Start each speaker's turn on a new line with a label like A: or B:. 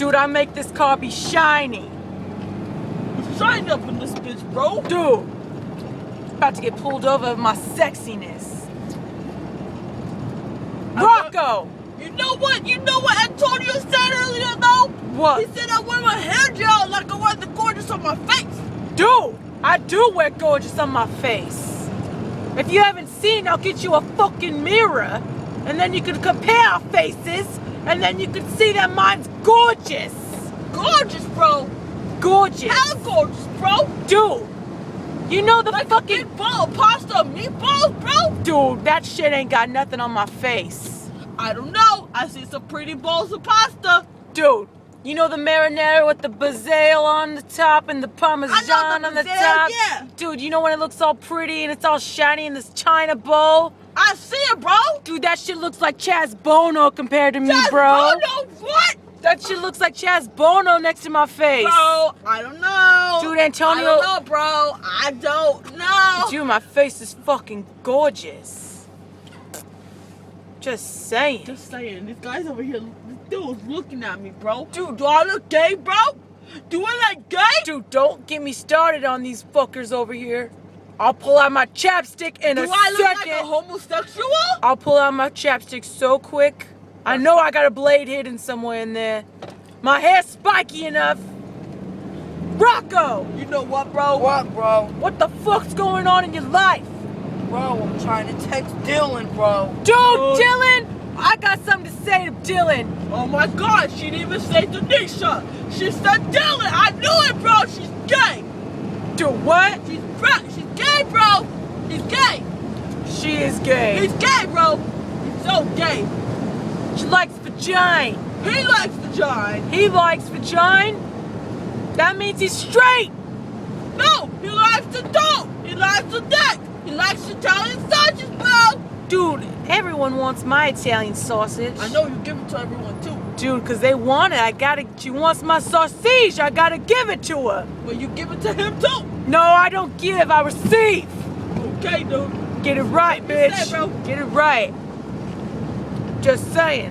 A: Dude, I make this car be shiny.
B: Shine up in this bitch, bro.
A: Dude, about to get pulled over with my sexiness. Rocco!
B: You know what? You know what Antonio said earlier, though?
A: What?
B: He said I wear my hair gel like I wear the gorgeous on my face.
A: Dude, I do wear gorgeous on my face. If you haven't seen, I'll get you a fucking mirror, and then you can compare our faces, and then you can see that mine's gorgeous.
B: Gorgeous, bro.
A: Gorgeous.
B: How gorgeous, bro?
A: Dude, you know the
B: Like
A: fucking...
B: a big bowl of pasta and meatballs, bro?
A: Dude, that shit ain't got nothing on my face.
B: I don't know. I see some pretty bowls of pasta.
A: Dude, you know the marinara with the basil on the top and the parmesan on the
B: basil,
A: top?
B: yeah.
A: Dude, you know when it looks all pretty and it's all shiny in this china bowl?
B: I see it, bro.
A: Dude, that shit looks like Chaz Bono compared to me,
B: Just
A: bro.
B: Bono, what?
A: That shit looks like Chaz Bono next to my face.
B: Bro, I don't know.
A: Dude, Antonio...
B: I don't know, bro. I don't know.
A: Dude, my face is fucking gorgeous. Just saying.
B: Just saying, this guy's over here, this dude's looking at me, bro. Dude, do I look gay, bro? Do I look gay?
A: Dude, don't get me started on these fuckers over here. I'll pull out my chapstick in a
B: Do I look
A: second.
B: like a homosexual?
A: I'll pull out my chapstick so quick. I know I got a blade hidden somewhere in there. My hair's spiky enough. Rocco!
B: You know what, bro?
C: What, bro?
A: What the fuck's going on in your life?
C: Bro, I'm trying to text Dylan, bro.
A: Dude, Dylan! I got something to say to Dylan.
B: Oh my God, she didn't even say Tanisha. She said Dylan. I knew it, bro. She's gay.
A: Dude, what?
B: She's gay, bro. She's gay.
A: She is gay.
B: He's gay, bro. He's so gay.
A: She likes vagina.
B: He likes vagina.
A: He likes vagina? That means he's straight.
B: No, he likes the dope. He likes the dick. He likes Italian sausage, bro.
A: Dude, everyone wants my Italian sausage.
B: I know you give it to everyone too.
A: Dude, because they want it. She wants my sausage. I gotta give it to her.
B: But you give it to him too.
A: No, I don't give. I receive.
B: Okay, dude.
A: Get it right,
B: What you
A: bitch.
B: say, bro?
A: Get it right. Just saying.